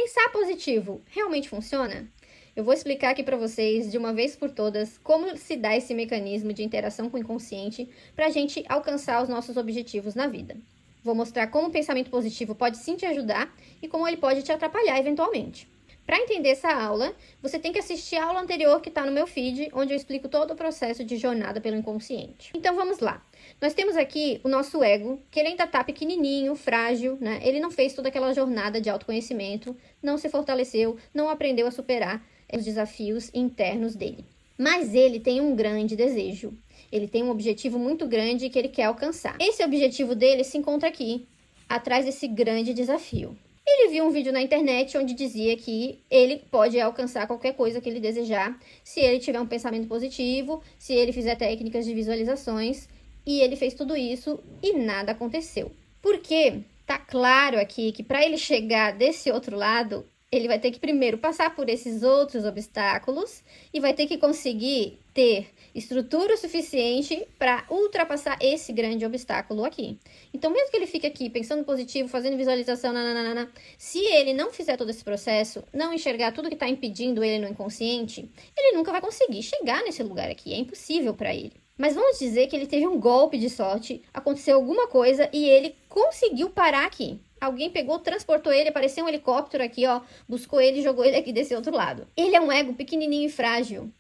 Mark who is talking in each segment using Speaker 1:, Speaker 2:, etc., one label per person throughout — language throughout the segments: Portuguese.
Speaker 1: Pensar positivo realmente funciona? Eu vou explicar aqui para vocês, de uma vez por todas, como se dá esse mecanismo de interação com o inconsciente para a gente alcançar os nossos objetivos na vida. Vou mostrar como o pensamento positivo pode sim te ajudar e como ele pode te atrapalhar eventualmente. Para entender essa aula, você tem que assistir a aula anterior que está no meu feed, onde eu explico todo o processo de jornada pelo inconsciente. Então vamos lá. Nós temos aqui o nosso ego, que ele ainda está pequenininho, frágil, né? Ele não fez toda aquela jornada de autoconhecimento, não se fortaleceu, não aprendeu a superar os desafios internos dele. Mas ele tem um grande desejo. Ele tem um objetivo muito grande que ele quer alcançar. Esse objetivo dele se encontra aqui, atrás desse grande desafio. Ele viu um vídeo na internet onde dizia que ele pode alcançar qualquer coisa que ele desejar se ele tiver um pensamento positivo, se ele fizer técnicas de visualizações, e ele fez tudo isso e nada aconteceu. Porque tá claro aqui que para ele chegar desse outro lado, ele vai ter que primeiro passar por esses outros obstáculos e vai ter que conseguir ter estrutura suficiente para ultrapassar esse grande obstáculo aqui. Então, mesmo que ele fique aqui pensando positivo, fazendo visualização, nananana, se ele não fizer todo esse processo, não enxergar tudo que está impedindo ele no inconsciente, ele nunca vai conseguir chegar nesse lugar aqui. É impossível para ele. Mas vamos dizer que ele teve um golpe de sorte, aconteceu alguma coisa e ele conseguiu parar aqui. Alguém pegou, transportou ele, apareceu um helicóptero aqui, ó, buscou ele e jogou ele aqui desse outro lado. Ele é um ego pequenininho e frágil.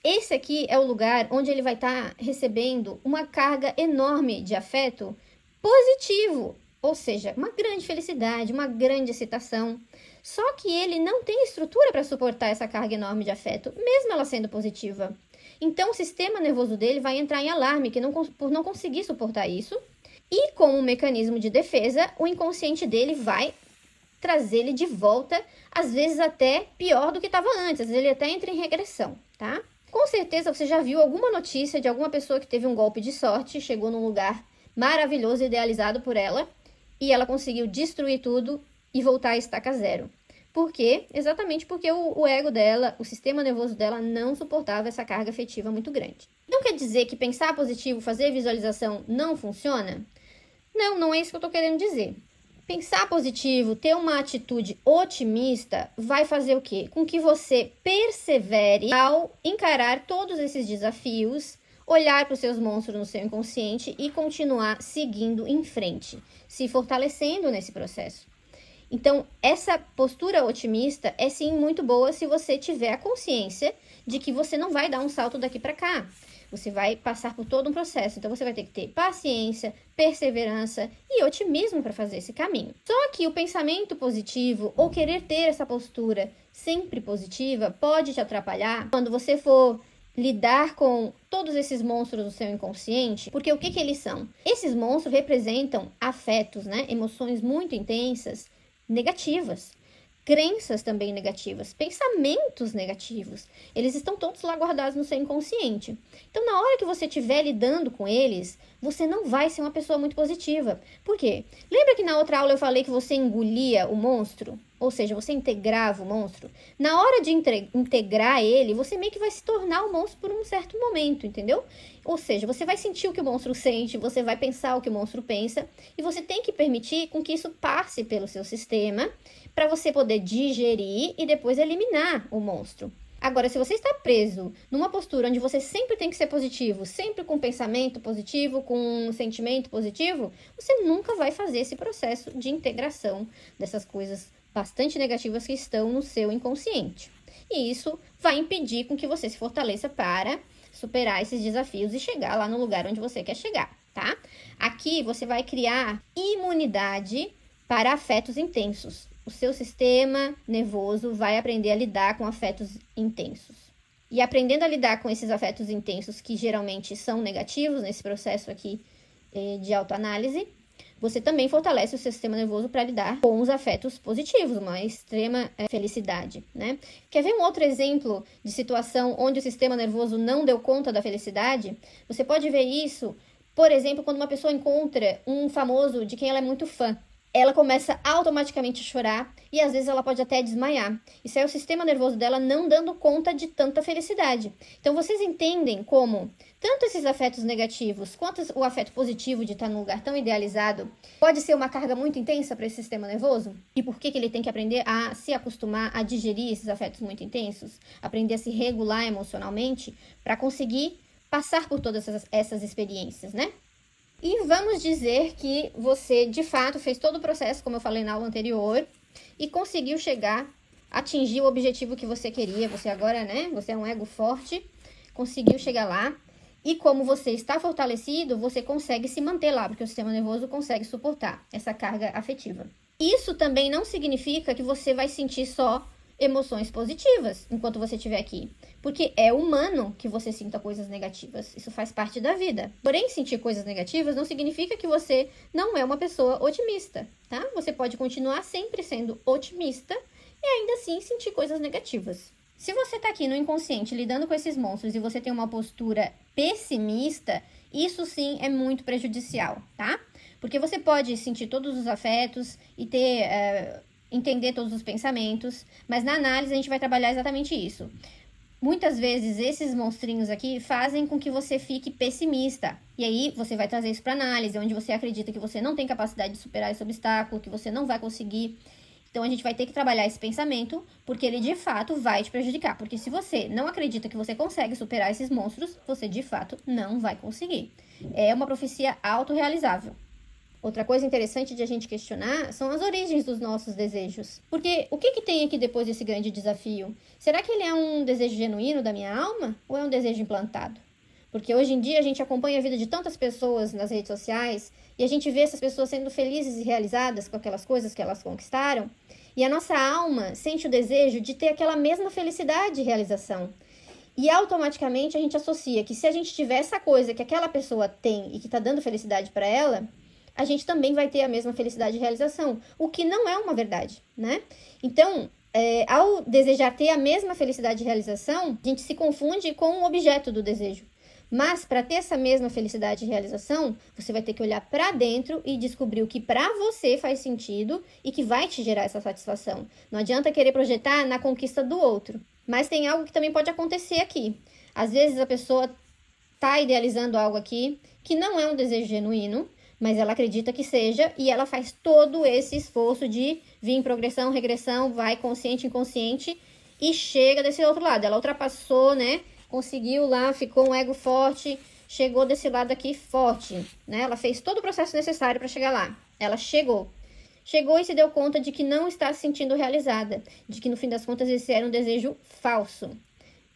Speaker 1: Esse aqui é o lugar onde ele vai estar recebendo uma carga enorme de afeto positivo, ou seja, uma grande felicidade, uma grande excitação. Só que ele não tem estrutura para suportar essa carga enorme de afeto, mesmo ela sendo positiva. Então, o sistema nervoso dele vai entrar em alarme por não conseguir suportar isso. E, como um mecanismo de defesa, o inconsciente dele vai trazer ele de volta, às vezes até pior do que estava antes. Às vezes ele até entra em regressão, tá? Com certeza você já viu alguma notícia de alguma pessoa que teve um golpe de sorte, chegou num lugar maravilhoso, idealizado por ela, e ela conseguiu destruir tudo e voltar a estaca zero. Por quê? Exatamente porque o ego dela, o sistema nervoso dela não suportava essa carga afetiva muito grande. Não quer dizer que pensar positivo, fazer visualização não funciona? Não, não é isso que eu estou querendo dizer. Pensar positivo, ter uma atitude otimista, vai fazer o quê? Com que você persevere ao encarar todos esses desafios, olhar para os seus monstros no seu inconsciente e continuar seguindo em frente, se fortalecendo nesse processo. Então, essa postura otimista é sim muito boa se você tiver a consciência de que você não vai dar um salto daqui para cá. Você vai passar por todo um processo. Então, você vai ter que ter paciência, perseverança e otimismo para fazer esse caminho. Só que o pensamento positivo ou querer ter essa postura sempre positiva pode te atrapalhar quando você for lidar com todos esses monstros do seu inconsciente, porque o que eles são? Esses monstros representam afetos, né? Emoções muito intensas, negativas, crenças também negativas, pensamentos negativos. Eles estão todos lá guardados no seu inconsciente. Então, na hora que você estiver lidando com eles, você não vai ser uma pessoa muito positiva. Por quê? Lembra que na outra aula eu falei que você engolia o monstro? Ou seja, você integrava o monstro? Na hora de integrar ele, você meio que vai se tornar o monstro por um certo momento, entendeu? Ou seja, você vai sentir o que o monstro sente, você vai pensar o que o monstro pensa, e você tem que permitir com que isso passe pelo seu sistema, para você poder digerir e depois eliminar o monstro. Agora, se você está preso numa postura onde você sempre tem que ser positivo, sempre com pensamento positivo, com um sentimento positivo, você nunca vai fazer esse processo de integração dessas coisas bastante negativas que estão no seu inconsciente. E isso vai impedir com que você se fortaleça para superar esses desafios e chegar lá no lugar onde você quer chegar, tá? Aqui você vai criar imunidade para afetos intensos. O seu sistema nervoso vai aprender a lidar com afetos intensos. E aprendendo a lidar com esses afetos intensos, que geralmente são negativos nesse processo aqui de autoanálise, você também fortalece o seu sistema nervoso para lidar com os afetos positivos, uma extrema felicidade, né? Quer ver um outro exemplo de situação onde o sistema nervoso não deu conta da felicidade? Você pode ver isso, por exemplo, quando uma pessoa encontra um famoso de quem ela é muito fã. ela começa automaticamente a chorar e às vezes ela pode até desmaiar. Isso é o sistema nervoso dela não dando conta de tanta felicidade. Então vocês entendem como tanto esses afetos negativos quanto o afeto positivo de estar num lugar tão idealizado pode ser uma carga muito intensa para esse sistema nervoso? E por que ele tem que aprender a se acostumar a digerir esses afetos muito intensos? Aprender a se regular emocionalmente para conseguir passar por todas essas experiências, né? E vamos dizer que você, de fato, fez todo o processo, como eu falei na aula anterior, e conseguiu atingir o objetivo que você queria. Você agora, né? Você é um ego forte, conseguiu chegar lá. E como você está fortalecido, você consegue se manter lá, porque o sistema nervoso consegue suportar essa carga afetiva. Isso também não significa que você vai sentir só emoções positivas enquanto você estiver aqui. Porque é humano que você sinta coisas negativas. Isso faz parte da vida. Porém, sentir coisas negativas não significa que você não é uma pessoa otimista, tá? Você pode continuar sempre sendo otimista e ainda assim sentir coisas negativas. Se você tá aqui no inconsciente lidando com esses monstros e você tem uma postura pessimista, isso sim é muito prejudicial, tá? Porque você pode sentir todos os afetos e entender todos os pensamentos, mas na análise a gente vai trabalhar exatamente isso. Muitas vezes esses monstrinhos aqui fazem com que você fique pessimista. E aí você vai trazer isso para análise, onde você acredita que você não tem capacidade de superar esse obstáculo, que você não vai conseguir. Então a gente vai ter que trabalhar esse pensamento, porque ele de fato vai te prejudicar. Porque se você não acredita que você consegue superar esses monstros, você de fato não vai conseguir. É uma profecia autorrealizável. Outra coisa interessante de a gente questionar são as origens dos nossos desejos. Porque o que tem aqui depois desse grande desafio? Será que ele é um desejo genuíno da minha alma ou é um desejo implantado? Porque hoje em dia a gente acompanha a vida de tantas pessoas nas redes sociais e a gente vê essas pessoas sendo felizes e realizadas com aquelas coisas que elas conquistaram. E a nossa alma sente o desejo de ter aquela mesma felicidade e realização. E automaticamente a gente associa que se a gente tiver essa coisa que aquela pessoa tem e que está dando felicidade para ela, a gente também vai ter a mesma felicidade e realização, o que não é uma verdade, né? Então, ao desejar ter a mesma felicidade e realização, a gente se confunde com o objeto do desejo. Mas, para ter essa mesma felicidade e realização, você vai ter que olhar para dentro e descobrir o que para você faz sentido e que vai te gerar essa satisfação. Não adianta querer projetar na conquista do outro. Mas tem algo que também pode acontecer aqui. Às vezes a pessoa está idealizando algo aqui que não é um desejo genuíno, mas ela acredita que seja, e ela faz todo esse esforço de vir em progressão, regressão, vai consciente, inconsciente, e chega desse outro lado. Ela ultrapassou, né? Conseguiu lá, ficou um ego forte, chegou desse lado aqui forte, né? Ela fez todo o processo necessário para chegar lá. Ela chegou. Chegou e se deu conta de que não está se sentindo realizada, de que no fim das contas esse era um desejo falso.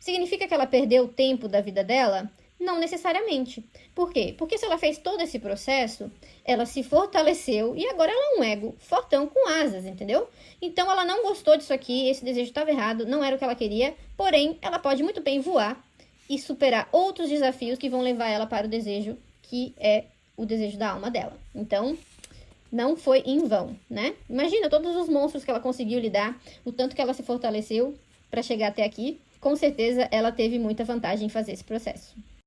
Speaker 1: Significa que ela perdeu o tempo da vida dela? Não necessariamente. Por quê? Porque se ela fez todo esse processo, ela se fortaleceu e agora ela é um ego fortão com asas, entendeu? Então ela não gostou disso aqui, esse desejo estava errado, não era o que ela queria, porém ela pode muito bem voar e superar outros desafios que vão levar ela para o desejo que é o desejo da alma dela. Então, não foi em vão, né? Imagina todos os monstros que ela conseguiu lidar, o tanto que ela se fortaleceu para chegar até aqui. Com certeza ela teve muita vantagem em fazer esse processo.